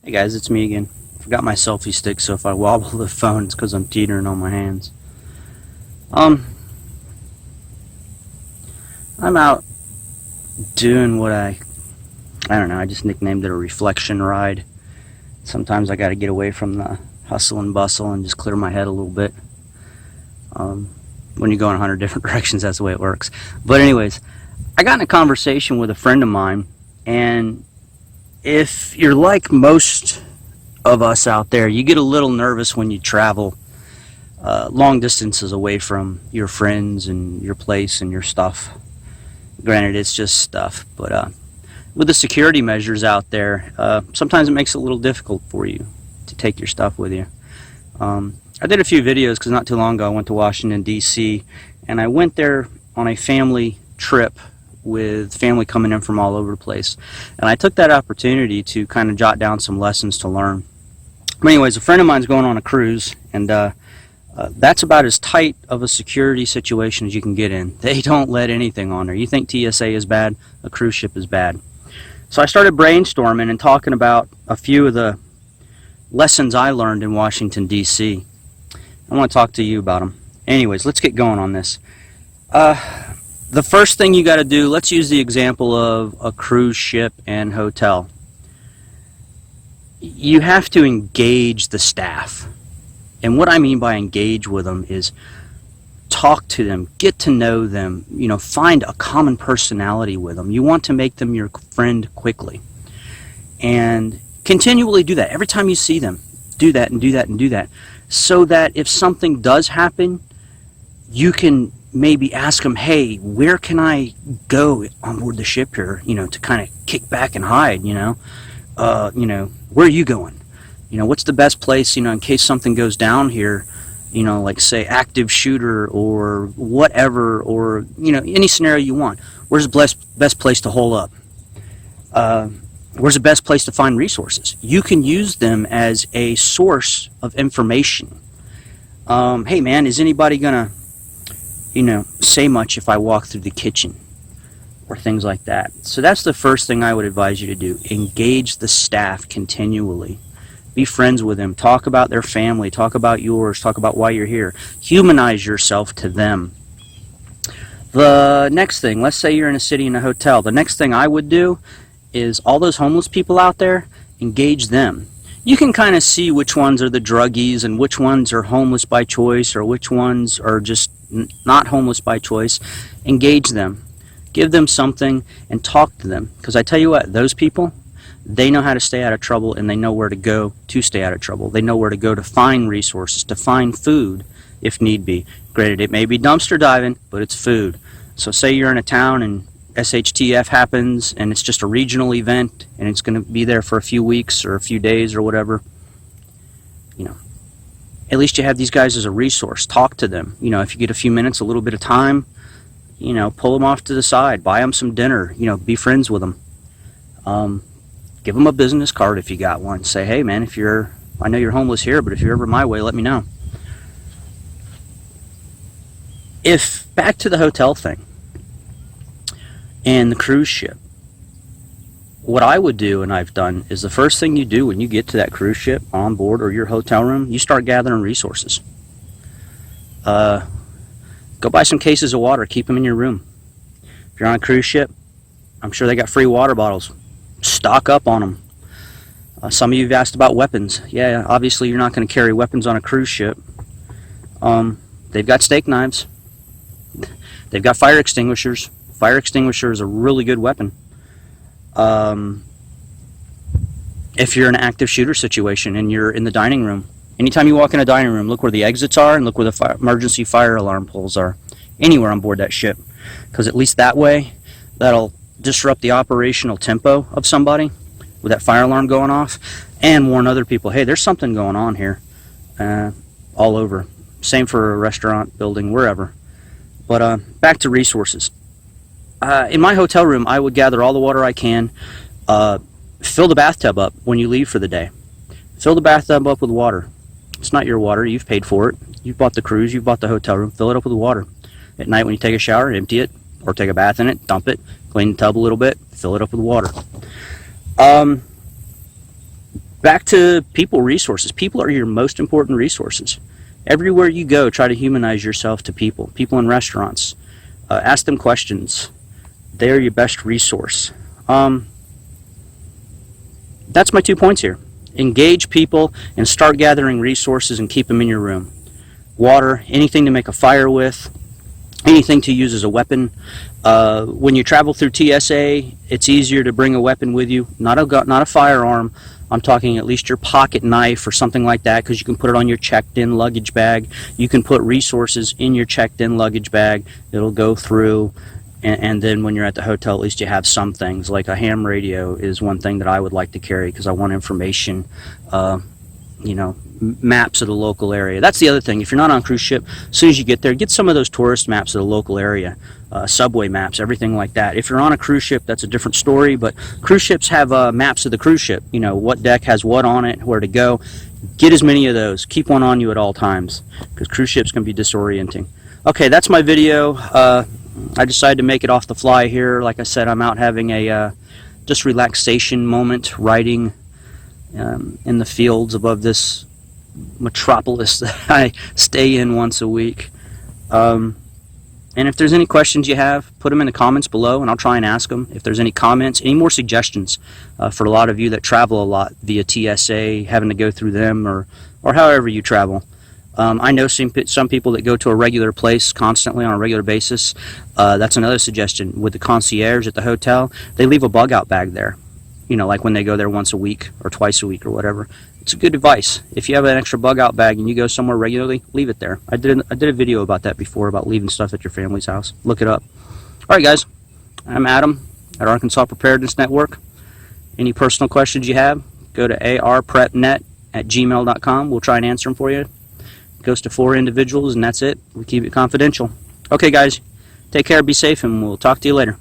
Hey guys, it's me again. Forgot my selfie stick, so if I wobble the phone, it's because I'm teetering on my hands. I'm out doing what I don't know, I just nicknamed it a reflection ride. Sometimes I gotta get away from the hustle and bustle and just clear my head a little bit. When you go in 100 different directions, that's the way it works. But anyways, I got in a conversation with a friend of mine, and if you're like most of us out there, you get a little nervous when you travel long distances away from your friends and your place and your stuff. Granted, it's just stuff, but with the security measures out there, sometimes it makes it a little difficult for you to take your stuff with you. I did a few videos because not too long ago I went to Washington, D.C., and I went there on a family trip with family coming in from all over the place. And I took that opportunity to kind of jot down some lessons to learn. But anyways, a friend of mine's going on a cruise, and that's about as tight of a security situation as you can get in. They don't let anything on there. You think TSA is bad, a cruise ship is bad. So I started brainstorming and talking about a few of the lessons I learned in Washington, D.C. I want to talk to you about them. Anyways, let's get going on this. The first thing you got to do, let's use the example of a cruise ship and hotel. You have to engage the staff. And what I mean by engage with them is talk to them, get to know them, find a common personality with them. You want to make them your friend quickly. And continually do that. Every time you see them, do that and do that and do that. So that if something does happen, you can maybe ask them, hey, where can I go on board the ship here, to kind of kick back and hide, where are you going? What's the best place, in case something goes down here, like say active shooter or whatever, or, any scenario you want. Where's the best place to hole up? Where's the best place to find resources? You can use them as a source of information. Hey man, is anybody gonna, say much if I walk through the kitchen? Or things like that. So that's the first thing I would advise you to do. Engage the staff continually. Be friends with them. Talk about their family. Talk about yours. Talk about why you're here. Humanize yourself to them. The next thing, let's say you're in a city in a hotel. The next thing I would do is all those homeless people out there, engage them. You can kind of see which ones are the druggies and which ones are homeless by choice or which ones are just not homeless by choice. Engage them. Give them something and talk to them. Because I tell you what, those people, they know how to stay out of trouble, and they know where to go to stay out of trouble. They know where to go to find resources, to find food if need be. Granted, it may be dumpster diving, but it's food. So say you're in a town and shtf happens and it's just a regional event and it's going to be there for a few weeks or a few days or whatever. At least you have these guys as a resource. Talk to them. If you get a few minutes, a little bit of time, pull them off to the side, buy them some dinner, be friends with them. Give them a business card if you got one. Say, hey man, I know you're homeless here, but if you're ever my way, let me know. Back to the hotel thing and the cruise ship, what I would do, and I've done, is the first thing you do when you get to that cruise ship on board or your hotel room, you start gathering resources. Go buy some cases of water, keep them in your room. If you're on a cruise ship, I'm sure they got free water bottles. Stock up on them. Some of you have asked about weapons. Yeah, obviously you're not going to carry weapons on a cruise ship. They've got steak knives. They've got fire extinguishers. Fire extinguisher is a really good weapon. If you're in an active shooter situation and you're in the dining room, anytime you walk in a dining room, look where the exits are and look where the emergency fire alarm poles are. Anywhere on board that ship. Because at least that way, that'll disrupt the operational tempo of somebody with that fire alarm going off and warn other people, hey, there's something going on here all over. Same for a restaurant, building, wherever. But back to resources. In my hotel room, I would gather all the water I can. Fill the bathtub up when you leave for the day. Fill the bathtub up with water. It's not your water. You've paid for it. You've bought the cruise. You've bought the hotel room. Fill it up with water. At night when you take a shower, empty it, or take a bath in it, dump it, clean the tub a little bit, fill it up with water. Back to people resources. People are your most important resources. Everywhere you go, try to humanize yourself to people. People in restaurants. Ask them questions. They're your best resource. That's my 2 points here. Engage people and start gathering resources and keep them in your room. Water, anything to make a fire with, anything to use as a weapon. When you travel through TSA, it's easier to bring a weapon with you. Not a firearm. I'm talking at least your pocket knife or something like that, because you can put it on your checked-in luggage bag. You can put resources in your checked-in luggage bag. It'll go through, and then when you're at the hotel, at least you have some things. Like a ham radio is one thing that I would like to carry because I want information, maps of the local area. That's the other thing. If you're not on a cruise ship, as soon as you get there, get some of those tourist maps of the local area, subway maps, everything like that. If you're on a cruise ship, that's a different story, but cruise ships have maps of the cruise ship, what deck has what on it, where to go. Get as many of those. Keep one on you at all times, because cruise ships can be disorienting. Okay, that's my video. I decided to make it off the fly here. Like I said, I'm out having a just relaxation moment, riding in the fields above this metropolis that I stay in once a week. And if there's any questions you have, put them in the comments below and I'll try and ask them. If there's any comments, any more suggestions for a lot of you that travel a lot via TSA, having to go through them, or however you travel. I know some people that go to a regular place constantly on a regular basis. That's another suggestion. With the concierge at the hotel, they leave a bug out bag there. Like when they go there once a week or twice a week or whatever. It's a good advice. If you have an extra bug out bag and you go somewhere regularly, leave it there. I did a video about that before, about leaving stuff at your family's house. Look it up. Alright guys, I'm Adam at Arkansas Preparedness Network. Any personal questions you have, go to arprepnet@gmail.com. We'll try and answer them for you. It goes to 4 individuals and that's it. We keep it confidential. Okay guys, take care, be safe, and we'll talk to you later.